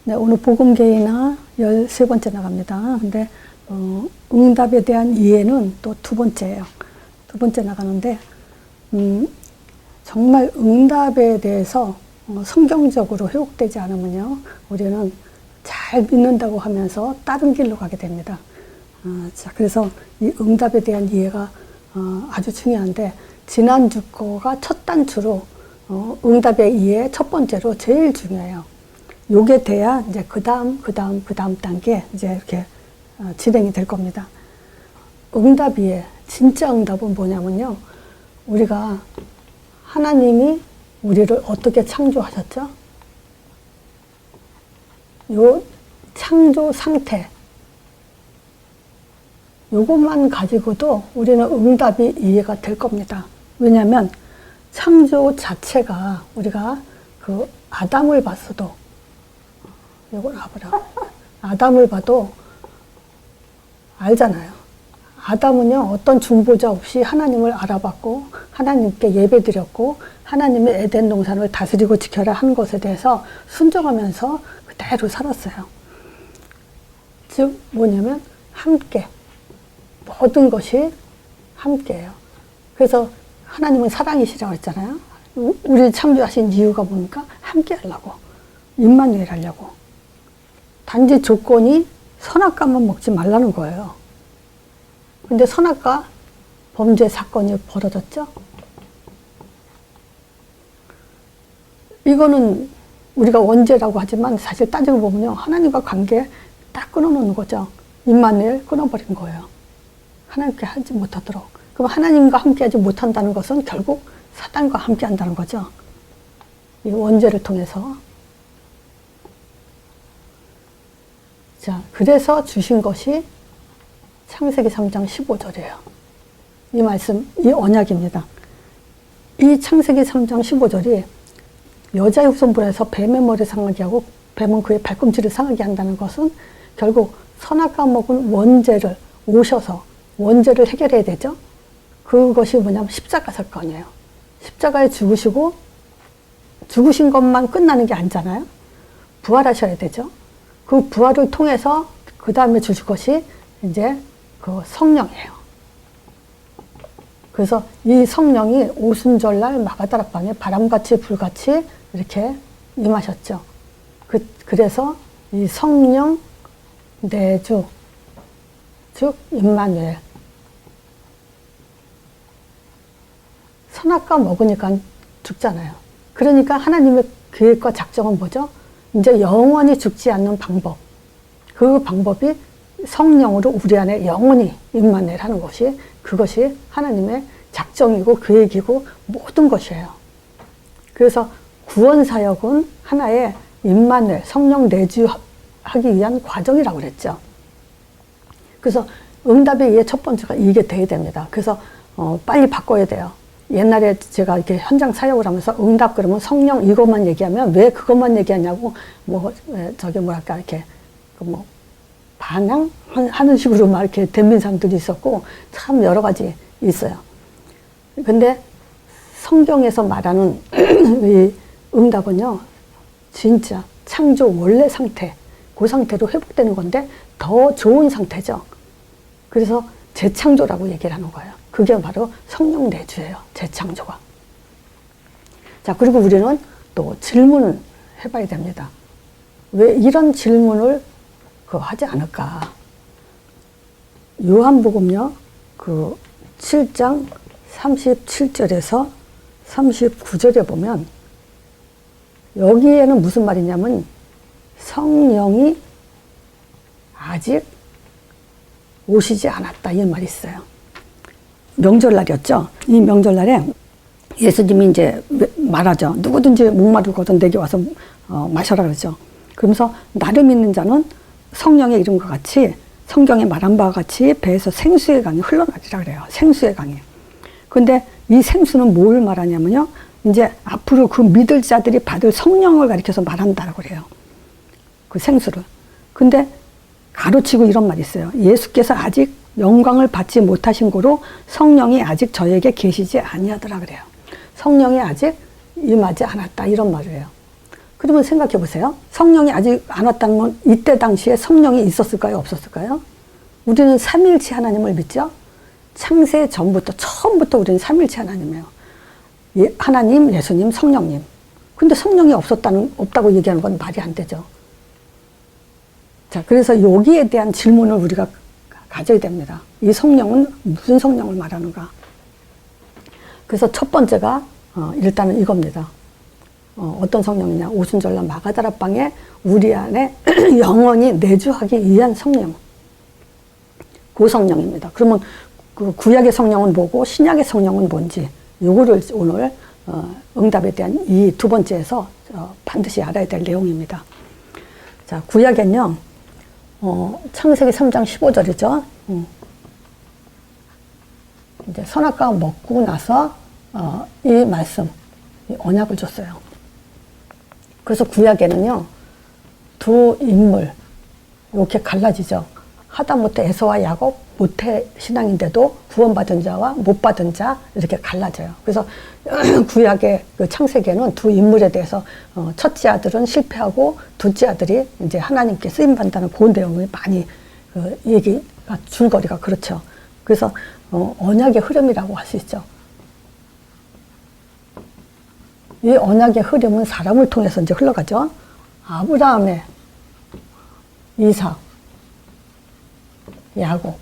네, 오늘 복음계의나 13번째 나갑니다. 근데 응답에 대한 이해는 또 두 번째예요. 두 번째 나가는데 정말 응답에 대해서 성경적으로 회복되지 않으면요, 우리는 잘 믿는다고 하면서 다른 길로 가게 됩니다. 자, 그래서 이 응답에 대한 이해가 아주 중요한데, 지난주 거가 첫 단추로 응답의 이해 첫 번째로 제일 중요해요. 요게 돼야 이제 그 다음 단계 이제 이렇게 진행이 될 겁니다. 응답 이해, 진짜 응답은 뭐냐면요, 우리가 하나님이 우리를 어떻게 창조하셨죠? 요 창조 상태, 요것만 가지고도 우리는 응답이 이해가 될 겁니다. 왜냐하면 창조 자체가, 우리가 그 아담을 봤어도, 요걸 봐보라. 아담을 봐도 알잖아요. 아담은요, 어떤 중보자 없이 하나님을 알아봤고, 하나님께 예배드렸고, 하나님의 에덴 동산을 다스리고 지켜라 한 것에 대해서 순종하면서 그대로 살았어요. 즉 뭐냐면 함께, 모든 것이 함께예요. 그래서 하나님은 사랑이시라고 했잖아요. 우리 창조하신 이유가 뭡니까? 함께 하려고, 임마누엘 하려고. 단지 조건이 선악과만 먹지 말라는 거예요. 근데 선악과 범죄 사건이 벌어졌죠? 이거는 우리가 원죄라고 하지만 사실 따지고 보면요, 하나님과 관계 딱 끊어놓는 거죠. 임마누엘 끊어버린 거예요. 하나님께 하지 못하도록. 그럼 하나님과 함께 하지 못한다는 것은 결국 사단과 함께 한다는 거죠. 이 원죄를 통해서. 자, 그래서 주신 것이 창세기 3장 15절이에요. 이 말씀, 이 언약입니다. 이 창세기 3장 15절이 여자의 후손부에서 뱀의 머리를 상하게 하고 뱀은 그의 발꿈치를 상하게 한다는 것은 결국 선악과 먹은 원죄를 오셔서 원죄를 해결해야 되죠. 그것이 뭐냐면 십자가 사건이에요. 십자가에 죽으시고, 죽으신 것만 끝나는 게 아니잖아요. 부활하셔야 되죠. 그 부활을 통해서 그 다음에 주실 것이 이제 그 성령이에요. 그래서 이 성령이 오순절날 마가다락방에 바람같이 불같이 이렇게 임하셨죠. 그래서 이 성령 내주, 즉 임마누엘. 선악과 먹으니까 죽잖아요. 그러니까 하나님의 계획과 작정은 뭐죠? 이제 영원히 죽지 않는 방법. 그 방법이 성령으로 우리 안에 영원히 임마누엘 하는 것이, 그것이 하나님의 작정이고 계획이고 모든 것이에요. 그래서 구원 사역은 하나의 임마누엘, 성령 내주하기 위한 과정이라고 그랬죠. 그래서 응답에 의해 첫 번째가 이게 돼야 됩니다. 그래서 빨리 바꿔야 돼요. 옛날에 제가 이렇게 현장 사역을 하면서 응답 그러면 성령 이것만 얘기하면 왜 그것만 얘기하냐고, 저기 뭐랄까, 이렇게, 반항하는 식으로 막 이렇게 덤빈 사람들이 있었고, 참 여러 가지 있어요. 근데 성경에서 말하는 이 응답은요, 진짜 창조 원래 상태, 그 상태로 회복되는 건데 더 좋은 상태죠. 그래서 재창조라고 얘기를 하는 거예요. 그게 바로 성령 내주예요. 재창조가. 자, 그리고 우리는 또 질문을 해봐야 됩니다. 왜 이런 질문을 하지 않을까? 요한복음요, 그 7장 37절에서 39절에 보면 여기에는 무슨 말이냐면 성령이 아직 오시지 않았다, 이 말이 있어요. 명절날이었죠. 이 명절날에 예수님이 이제 말하죠. 누구든지 목마르거든 내게 와서 마셔라 그러죠. 그러면서 나를 믿는 자는 성령의 이름과 같이, 성경에 말한 바와 같이 배에서 생수의 강이 흘러나리라 그래요. 생수의 강이. 근데 이 생수는 뭘 말하냐면요, 이제 앞으로 그 믿을 자들이 받을 성령을 가리켜서 말한다라고 그래요. 그 생수를. 근데 가로치고 이런 말이 있어요. 예수께서 아직 영광을 받지 못하신 고로 성령이 아직 저에게 계시지 아니하더라 그래요. 성령이 아직 임하지 않았다, 이런 말이에요. 그러면 생각해 보세요. 성령이 아직 안 왔다는 건 이때 당시에 성령이 있었을까요? 없었을까요? 우리는 삼일체 하나님을 믿죠? 창세 전부터, 처음부터 우리는 삼일체 하나님이에요. 하나님, 예수님, 성령님. 근데 성령이 없다고 얘기하는 건 말이 안 되죠. 자, 그래서 여기에 대한 질문을 우리가 가져야 됩니다. 이 성령은 무슨 성령을 말하는가? 그래서 첫 번째가, 일단은 이겁니다. 어떤 성령이냐? 오순절날 마가다락방에 우리 안에 영원히 내주하기 위한 성령. 그 성령입니다. 그러면 그 구약의 성령은 뭐고 신약의 성령은 뭔지 요거를 오늘 응답에 대한 이 두 번째에서 반드시 알아야 될 내용입니다. 자, 구약엔요. 창세기 3장 15절이죠. 이제 선악과 먹고 나서 이 말씀, 이 언약을 줬어요. 그래서 구약에는요. 두 인물 이렇게 갈라지죠. 하다못해 에서와 야곱, 모태 신앙인데도 구원받은 자와 못 받은 자 이렇게 갈라져요. 그래서 구약의 그 창세기에는 두 인물에 대해서 첫째 아들은 실패하고 둘째 아들이 이제 하나님께 쓰임 받는다는 그 내용이 많이 얘기가 줄거리가 그렇죠. 그래서 언약의 흐름이라고 할 수 있죠. 이 언약의 흐름은 사람을 통해서 이제 흘러가죠. 아브라함의 이삭, 야곱.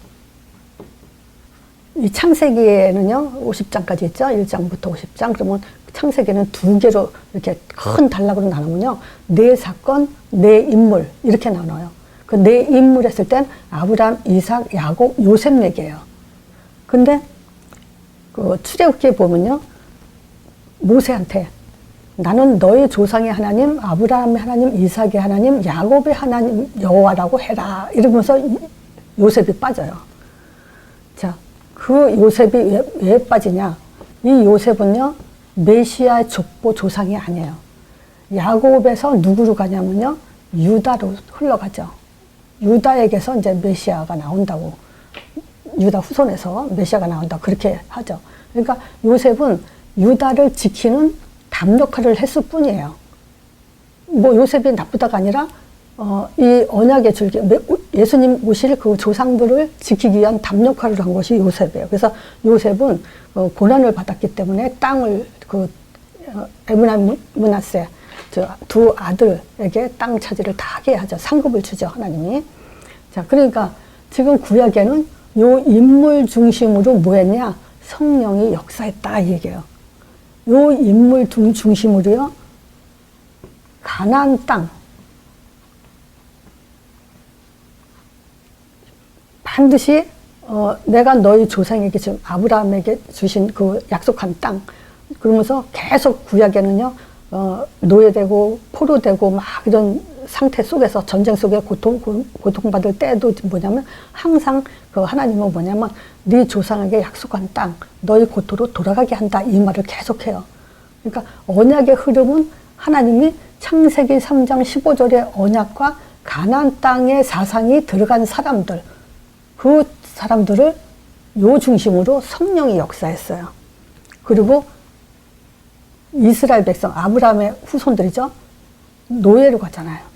이 창세기에는요, 50장까지 있죠. 1장부터 50장. 그러면 창세기는 두 개로 이렇게 큰 단락으로 나누면요. 네 사건, 네 인물, 이렇게 나눠요. 그 네 인물 했을 땐 아브라함, 이삭, 야곱, 요셉 얘기예요. 근데 그 출애굽기에 보면요. 모세한테 나는 너의 조상의 하나님, 아브라함의 하나님, 이삭의 하나님, 야곱의 하나님 여호와라고 해라. 이러면서 요셉이 빠져요. 자, 그 요셉이 왜 빠지냐? 이 요셉은요, 메시아의 족보 조상이 아니에요. 야곱에서 누구로 가냐면요, 유다로 흘러가죠. 유다에게서 이제 메시아가 나온다고, 유다 후손에서 메시아가 나온다 그렇게 하죠. 그러니까 요셉은 유다를 지키는 담 역할을 했을 뿐이에요. 뭐 요셉이 나쁘다가 아니라 이 언약의 줄기, 예수님 오실 그 조상들을 지키기 위한 담 역할을 한 것이 요셉이에요. 그래서 요셉은 고난을 받았기 때문에 땅을 에므나 므낫세 두 아들에게 땅 차지를 다 하게 하죠. 상급을 주죠, 하나님이. 자, 그러니까 지금 구약에는 요 인물 중심으로 뭐 했냐? 성령이 역사했다 이 얘기예요. 요 인물 중심으로요. 가나안 땅 반드시 내가 너희 조상에게 지금 아브라함에게 주신 그 약속한 땅 그러면서 계속 구약에는요 노예되고 포로되고 막 이런 상태 속에서 전쟁 속에 고통받을 때도 뭐냐면 항상 그 하나님은 뭐냐면 네 조상에게 약속한 땅 너희 고토로 돌아가게 한다 이 말을 계속해요. 그러니까 언약의 흐름은 하나님이 창세기 3장 15절의 언약과 가나안 땅의 사상이 들어간 사람들 그 사람들을 요 중심으로 성령이 역사했어요. 그리고 이스라엘 백성 아브라함의 후손들이죠. 노예로 가잖아요.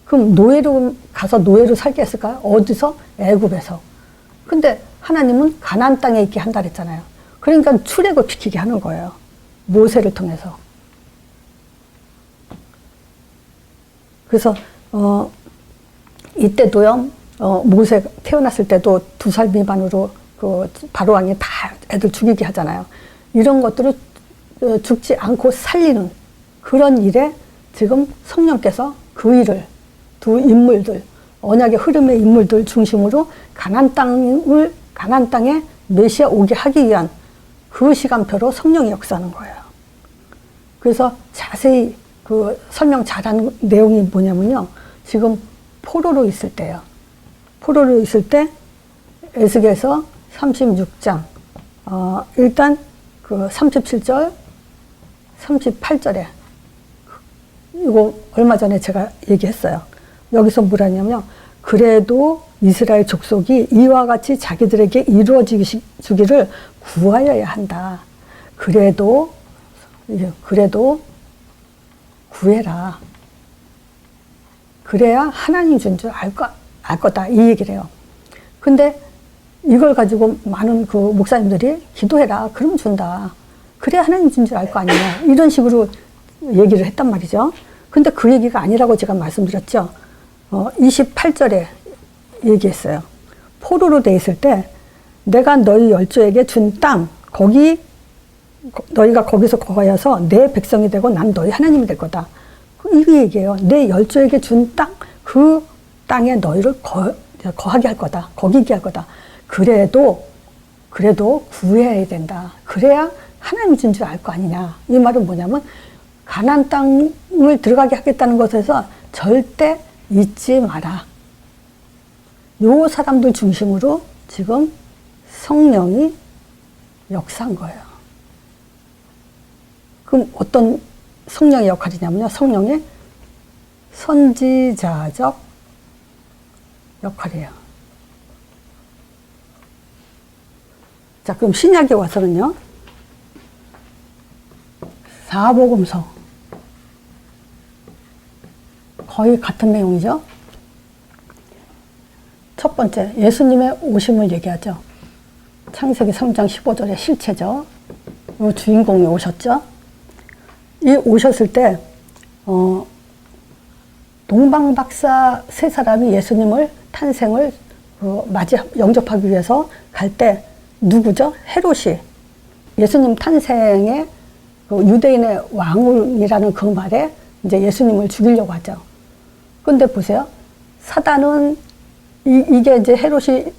그럼 노예로 가서 노예로 살게 했을까요? 어디서? 애굽에서. 근데 하나님은 가나안 땅에 있게 한다 그랬잖아요. 그러니까 출애굽 시키게 하는 거예요. 모세를 통해서. 그래서 이때도요. 모세 태어났을 때도 2살 미만으로 그 바로 왕이 다 애들 죽이게 하잖아요. 이런 것들을 죽지 않고 살리는 그런 일에 지금 성령께서 그 일을 두 인물들 언약의 흐름의 인물들 중심으로 가나안 땅에 메시아 오게 하기 위한 그 시간표로 성령이 역사하는 거예요. 그래서 자세히 그 설명 잘한 내용이 뭐냐면요. 지금 포로로 있을 때요. 포로로 있을 때 에스겔서 36장 일단 그 37절 38절에 이거 얼마 전에 제가 얘기했어요. 여기서 뭐라냐면 그래도 이스라엘 족속이 이와 같이 자기들에게 이루어지기를 구하여야 한다. 그래도 구해라. 그래야 하나님이 준 줄 알 거다. 이 얘기를 해요. 근데 이걸 가지고 많은 그 목사님들이 기도해라. 그러면 준다. 그래야 하나님 준 줄 알 거 아니냐. 이런 식으로 얘기를 했단 말이죠. 근데 그 얘기가 아니라고 제가 말씀드렸죠. 28절에 얘기했어요. 포로로 돼 있을 때 내가 너희 열조에게 준 땅, 거기 너희가 거기서 거하여서 내 백성이 되고 난 너희 하나님이 될 거다. 이게 얘기예요. 내 열조에게 준 땅, 그 땅에 너희를 거하게 할 거다. 거기게 할 거다. 그래도 구해야 된다. 그래야 하나님이 준 줄 알 거 아니냐. 이 말은 뭐냐면 가나안 땅을 들어가게 하겠다는 것에서 절대 잊지 마라. 요 사람들 중심으로 지금 성령이 역사한 거예요. 그럼 어떤 성령의 역할이냐면요. 성령의 선지자적 역할이에요. 자, 그럼 신약에 와서는요. 사복음서. 거의 같은 내용이죠. 첫 번째, 예수님의 오심을 얘기하죠. 창세기 3장 15절의 실체죠. 이 주인공이 오셨죠. 이 오셨을 때 동방박사 세 사람이 예수님을 탄생을 영접하기 위해서 갈 때 누구죠? 헤롯이 예수님 탄생에 유대인의 왕이라는 그 말에 이제 예수님을 죽이려고 하죠. 근데 보세요. 사단은 이게 이제 헤롯이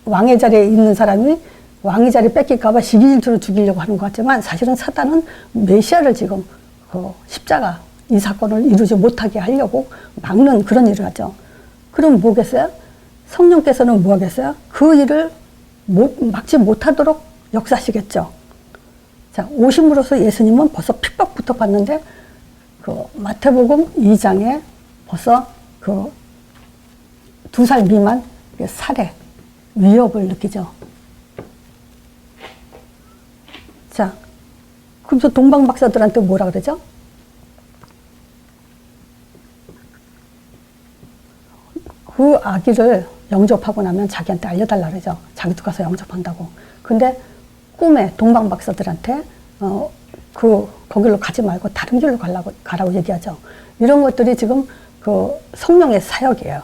왕의 자리에 있는 사람이 왕의 자리 뺏길까봐 시기질투로 죽이려고 하는 것 같지만 사실은 사단은 메시아를 지금 십자가 이 사건을 이루지 못하게 하려고 막는 그런 일을 하죠. 그럼 뭐겠어요? 성령께서는 뭐 하겠어요? 그 일을 막지 못하도록 역사하시겠죠. 자, 오심으로써 예수님은 벌써 핍박부터 받는데 마태복음 2장에 벌써 2살 미만 살해, 위협을 느끼죠. 자, 그래서 동방 박사들한테 뭐라 그러죠? 그 아기를 영접하고 나면 자기한테 알려달라 그러죠. 자기도 가서 영접한다고. 근데 꿈에 동방 박사들한테 거길로 가지 말고 다른 길로 가라고 얘기하죠. 이런 것들이 지금 성령의 사역이에요.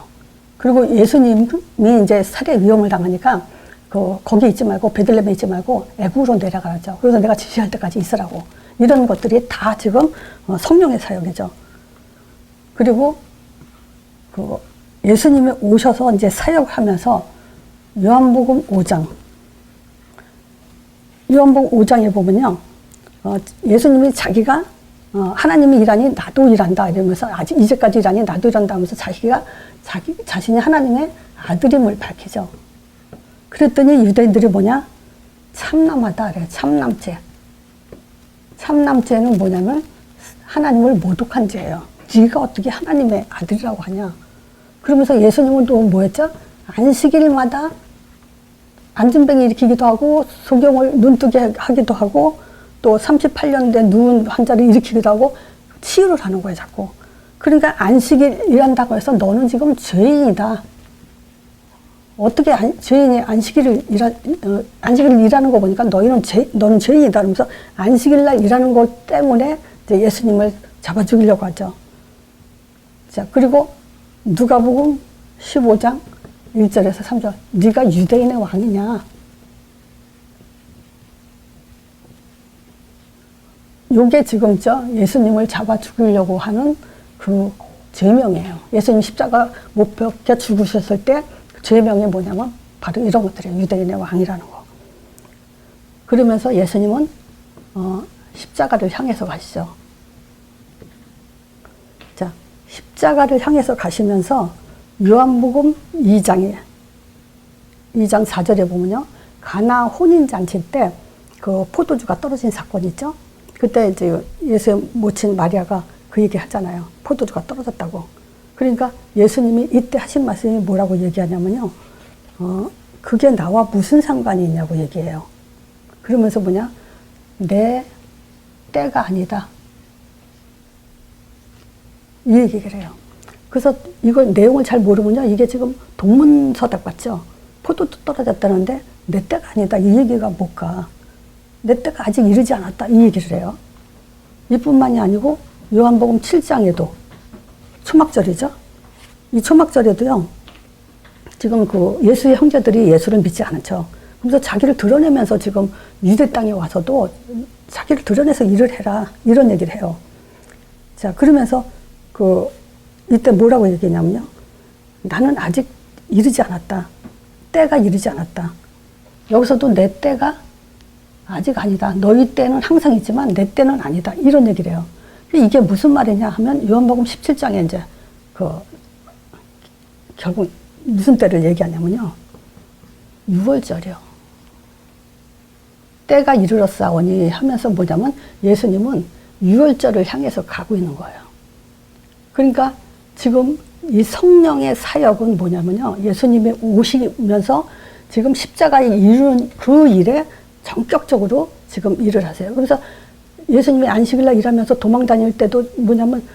그리고 예수님이 이제 살해 위험을 당하니까 거기 있지 말고 베들레헴에 있지 말고 애굽으로 내려가죠. 그래서 내가 지시할 때까지 있으라고. 이런 것들이 다 지금 성령의 사역이죠. 그리고 예수님이 오셔서 이제 사역을 하면서 요한복음 5장에 보면요. 예수님이 자기가 하나님이 일하니 나도 일한다 이러면서 아직 이제까지 일하니 나도 일한다 하면서 자신이 하나님의 아들임을 밝히죠. 그랬더니 유대인들이 뭐냐? 참남하다 그래요. 참남죄. 참남죄는 뭐냐면 하나님을 모독한 죄예요. 네가 어떻게 하나님의 아들이라고 하냐? 그러면서 예수님은 또 뭐였죠? 안식일마다 안진뱅이 일으키기도 하고 소경을 눈뜨게 하기도 하고 또 38년 된 누운 환자를 일으키기도 하고 치유를 하는 거예요, 자꾸. 그러니까 안식일 일한다고 해서 너는 지금 죄인이다. 어떻게 죄인이 안식일을 일하는 거 보니까 너는 죄인이다. 그러면서 안식일 날 일하는 것 때문에 이제 예수님을 잡아 죽이려고 하죠. 자, 그리고 누가복음 15장 1절에서 3절. 네가 유대인의 왕이냐? 요게 지금 예수님을 잡아 죽이려고 하는 그 죄명이에요. 예수님 십자가 못 박혀 죽으셨을 때 죄명이 뭐냐면 바로 이런 것들이에요. 유대인의 왕이라는 거. 그러면서 예수님은 십자가를 향해서 가시죠. 자, 십자가를 향해서 가시면서 요한복음 2장 4절에 보면요. 가나 혼인잔치 때 그 포도주가 떨어진 사건이 있죠. 그때 이제 예수의 모친 마리아가 그 얘기 하잖아요. 포도주가 떨어졌다고. 그러니까 예수님이 이때 하신 말씀이 뭐라고 얘기하냐면요. 그게 나와 무슨 상관이 있냐고 얘기해요. 그러면서 뭐냐? 내 때가 아니다. 이 얘기를 해요. 그래서 이걸 내용을 잘 모르면요. 이게 지금 동문서답 같죠? 포도도 떨어졌다는데 내 때가 아니다. 이 얘기가 뭘까? 내 때가 아직 이르지 않았다. 이 얘기를 해요. 이뿐만이 아니고 요한복음 7장에도 초막절이죠. 이 초막절에도요. 지금 그 예수의 형제들이 예수를 믿지 않죠. 그래서 자기를 드러내면서 지금 유대 땅에 와서도 자기를 드러내서 일을 해라. 이런 얘기를 해요. 자, 그러면서 이때 뭐라고 얘기했냐면요. 나는 아직 이르지 않았다. 때가 이르지 않았다. 여기서도 내 때가 아직 아니다. 너희 때는 항상 있지만 내 때는 아니다. 이런 얘기를 해요. 이게 무슨 말이냐 하면 요한복음 17장에 이제 결국 무슨 때를 얘기하냐면요. 6월절이요. 때가 이르렀사오니 하면서 뭐냐면 예수님은 6월절을 향해서 가고 있는 거예요. 그러니까 지금 이 성령의 사역은 뭐냐면요. 예수님이 오시면서 지금 십자가에 이르는 그 일에 전격적으로 지금 일을 하세요. 그래서 예수님이 안식일날 일하면서 도망 다닐 때도 뭐냐면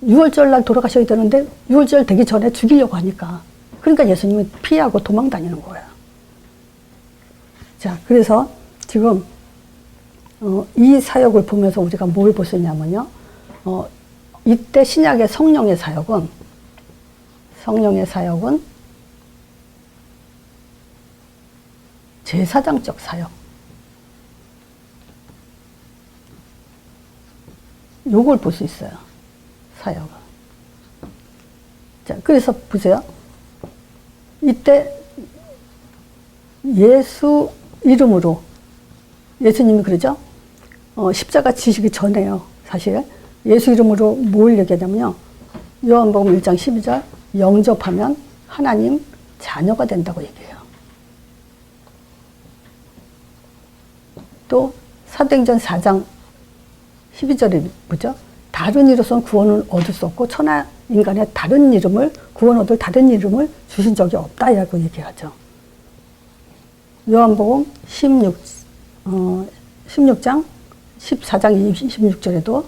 6월절날 돌아가셔야 되는데 6월절 되기 전에 죽이려고 하니까. 그러니까 예수님이 피하고 도망 다니는 거예요. 자, 그래서 지금 이 사역을 보면서 우리가 뭘 볼 수 있냐면요. 이때 신약의 성령의 사역은 제사장적 사역. 요걸 볼 수 있어요. 사역은. 자, 그래서 보세요. 이때 예수 이름으로 예수님이 그러죠. 십자가 지시기 전에요. 사실 예수 이름으로 뭘 얘기하냐면요. 요한복음 1장 12절 영접하면 하나님 자녀가 된다고 얘기해요. 또 사도행전 4장 12절에 뭐죠? 다른 이로서는 구원을 얻을 수 없고 천하 인간의 다른 이름을 구원 얻을 다른 이름을 주신 적이 없다라고 얘기하죠. 요한복음 16장 14장 26절에도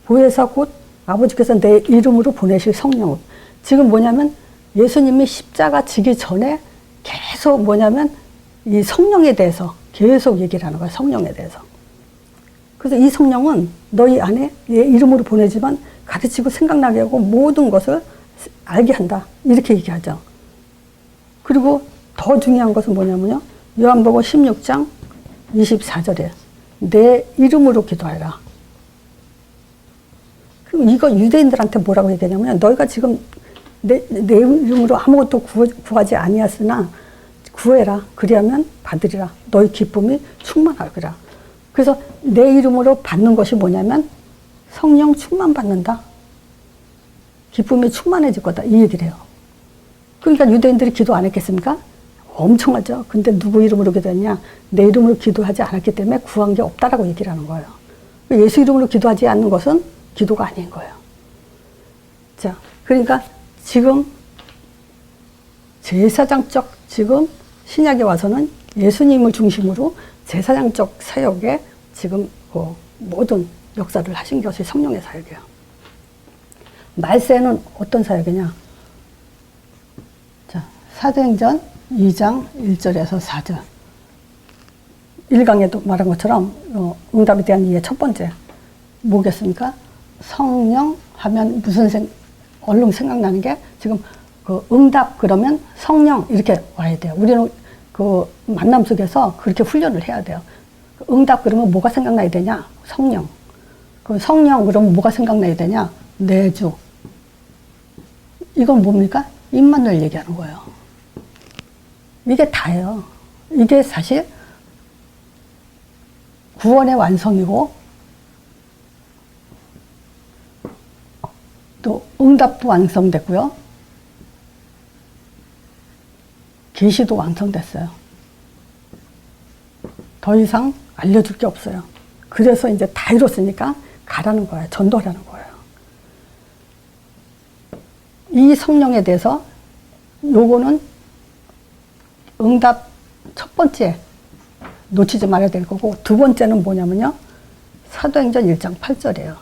보혜사 곧 아버지께서 내 이름으로 보내실 성령을. 지금 뭐냐면 예수님이 십자가 지기 전에 계속 뭐냐면 이 성령에 대해서 계속 얘기를 하는 거예요. 성령에 대해서. 그래서 이 성령은 너희 안에 내 이름으로 보내지만 가르치고 생각나게 하고 모든 것을 알게 한다. 이렇게 얘기하죠. 그리고 더 중요한 것은 뭐냐면요. 요한복음 16장 24절에 내 이름으로 기도하라. 그럼 이거 유대인들한테 뭐라고 얘기하냐면 너희가 지금 내 이름으로 아무것도 구하지 아니하으나 구해라. 그리하면 받으리라. 너희 기쁨이 충만하리라. 그래서 내 이름으로 받는 것이 뭐냐면 성령 충만 받는다. 기쁨이 충만해질 거다. 이 얘기를 해요. 그러니까 유대인들이 기도 안 했겠습니까? 엄청 하죠. 근데 누구 이름으로 기도했냐? 내 이름으로 기도하지 않았기 때문에 구한 게 없다라고 얘기를 하는 거예요. 예수 이름으로 기도하지 않는 것은 기도가 아닌 거예요. 자, 그러니까 지금 제사장적 지금 신약에 와서는 예수님을 중심으로 제사장적 사역에 지금 모든 역사를 하신 것이 성령의 사역이에요. 말세는 어떤 사역이냐? 자, 사도행전 2장 1절에서 4절. 1강에도 말한 것처럼 응답에 대한 이해 첫 번째 뭐겠습니까? 성령 하면 무슨 얼른 생각나는 게 지금 응답 그러면 성령 이렇게 와야 돼요. 우리는 그 만남 속에서 그렇게 훈련을 해야 돼요. 응답 그러면 뭐가 생각나야 되냐? 성령. 그 성령 그러면 뭐가 생각나야 되냐? 내주. 이건 뭡니까? 임마누엘 얘기하는 거예요. 이게 다예요. 이게 사실 구원의 완성이고 또 응답도 완성됐고요. 계시도 완성됐어요. 더 이상 알려줄 게 없어요. 그래서 이제 다 이뤘으니까 가라는 거예요. 전도하라는 거예요. 이 성령에 대해서 요거는 응답 첫 번째 놓치지 말아야 될 거고 두 번째는 뭐냐면요. 사도행전 1장 8절이에요.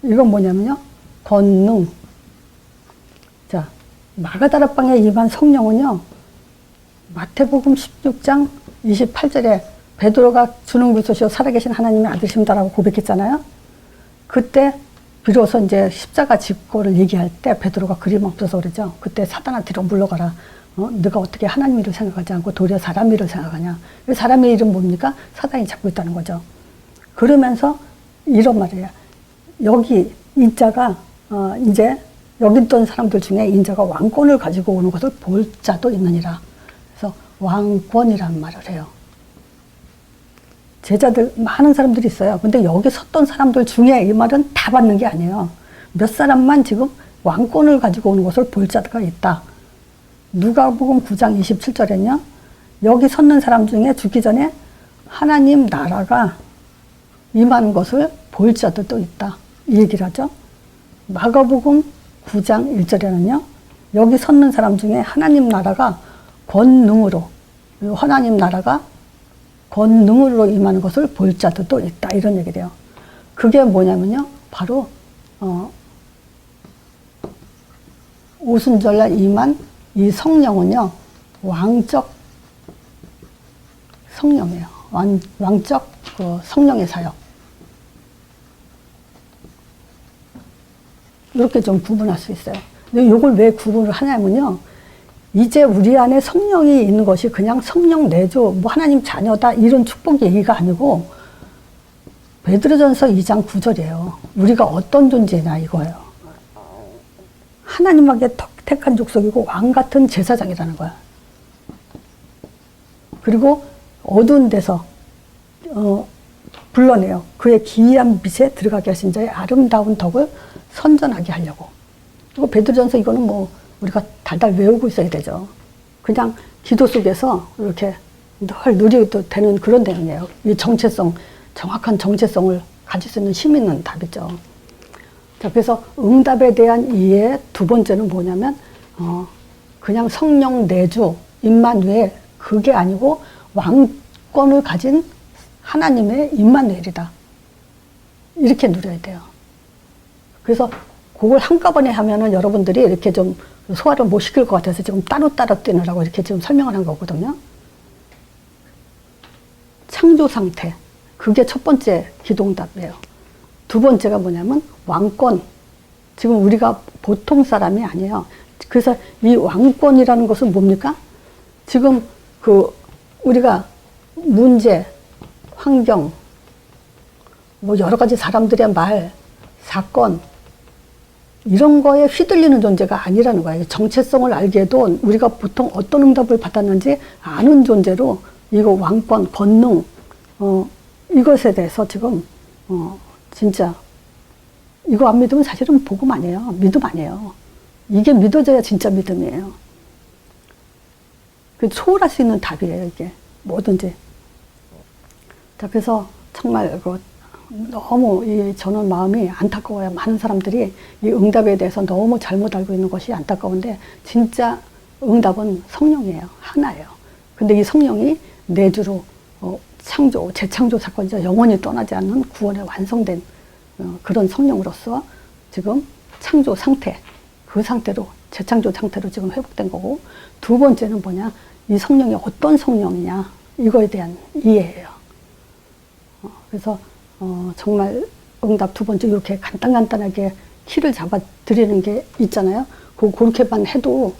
이건 뭐냐면요. 권능. 자, 마가다락방에 임한 성령은요. 마태복음 16장 28절에 베드로가 주는 그리스도시요 살아계신 하나님의 아들이십니다라고 고백했잖아요. 그때 비로소 이제 십자가 짓고를 얘기할 때 베드로가 그림 없어서 그러죠. 그때 사단아 뒤로 물러가라. 네가 어떻게 하나님 일을 생각하지 않고 도리어 사람 일을 생각하냐. 사람의 일은 뭡니까? 사단이 잡고 있다는 거죠. 그러면서 이런 말이에요. 여기 인자가 이제 여기 있던 사람들 중에 인자가 왕권을 가지고 오는 것을 볼 자도 있느니라. 그래서 왕권이라는 말을 해요. 제자들 많은 사람들이 있어요. 근데 여기 섰던 사람들 중에 이 말은 다 받는 게 아니에요. 몇 사람만 지금 왕권을 가지고 오는 것을 볼 자가 있다. 누가복음 9장 27절에는요. 여기 섰는 사람 중에 죽기 전에 하나님 나라가 임하는 것을 볼 자들도 있다. 이 얘기를 하죠. 마가복음 9장 1절에는요. 여기 섰는 사람 중에 하나님 나라가 권능으로 하나님 나라가 권능으로 임하는 것을 볼 자들도 있다. 이런 얘기를 해요. 그게 뭐냐면요. 바로 오순절날 임한 이 성령은요. 왕적 성령이에요. 왕적 그 성령의 사역. 이렇게 좀 구분할 수 있어요. 근데 이걸 왜 구분을 하냐면요. 이제 우리 안에 성령이 있는 것이 그냥 성령 내조, 뭐 하나님 자녀다 이런 축복 얘기가 아니고 베드로전서 2장 9절이에요. 우리가 어떤 존재냐 이거예요. 하나님에게 택한 족속이고 왕 같은 제사장이라는 거야. 그리고 어두운 데서 불러내요. 그의 기이한 빛에 들어가게 하신 자의 아름다운 덕을 선전하게 하려고. 그리고 베드로전서 이거는 뭐 우리가 달달 외우고 있어야 되죠. 그냥 기도 속에서 이렇게 늘 누려도 되는 그런 내용이에요. 이 정체성, 정확한 정체성을 가질 수 있는 힘 있는 답이죠. 자, 그래서 응답에 대한 이해 두 번째는 뭐냐면, 그냥 성령 내주, 임마누엘, 그게 아니고 왕권을 가진 하나님의 임마누엘이다. 이렇게 누려야 돼요. 그래서 그걸 한꺼번에 하면은 여러분들이 이렇게 좀 소화를 못 시킬 것 같아서 지금 따로따로 뛰느라고 이렇게 지금 설명을 한 거거든요. 창조 상태. 그게 첫 번째 기도응답이에요. 두 번째가 뭐냐면 왕권. 지금 우리가 보통 사람이 아니에요. 그래서 이 왕권이라는 것은 뭡니까? 지금 우리가 문제, 환경, 뭐 여러 가지 사람들의 말, 사건, 이런 거에 휘둘리는 존재가 아니라는 거예요. 정체성을 알게도 우리가 보통 어떤 응답을 받았는지 아는 존재로 이거 왕권, 권능, 이것에 대해서 지금, 진짜, 이거 안 믿으면 사실은 복음 아니에요. 믿음 아니에요. 이게 믿어져야 진짜 믿음이에요. 초월할 수 있는 답이에요, 이게. 뭐든지. 자, 그래서 정말 너무 저는 마음이 안타까워요. 많은 사람들이 이 응답에 대해서 너무 잘못 알고 있는 것이 안타까운데 진짜 응답은 성령이에요. 하나예요. 근데 이 성령이 내주로 창조, 재창조 사건이죠. 영원히 떠나지 않는 구원에 완성된 그런 성령으로서 지금 창조 상태, 그 상태로 재창조 상태로 지금 회복된 거고, 두 번째는 뭐냐, 이 성령이 어떤 성령이냐 이거에 대한 이해예요. 그래서 정말 응답 두 번째 이렇게 간단하게 키를 잡아 드리는 게 있잖아요. 그렇게만 해도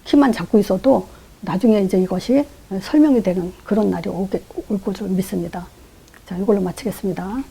키만 잡고 있어도 나중에 이제 이것이 설명이 되는 그런 날이 올 것을 믿습니다. 자, 이걸로 마치겠습니다.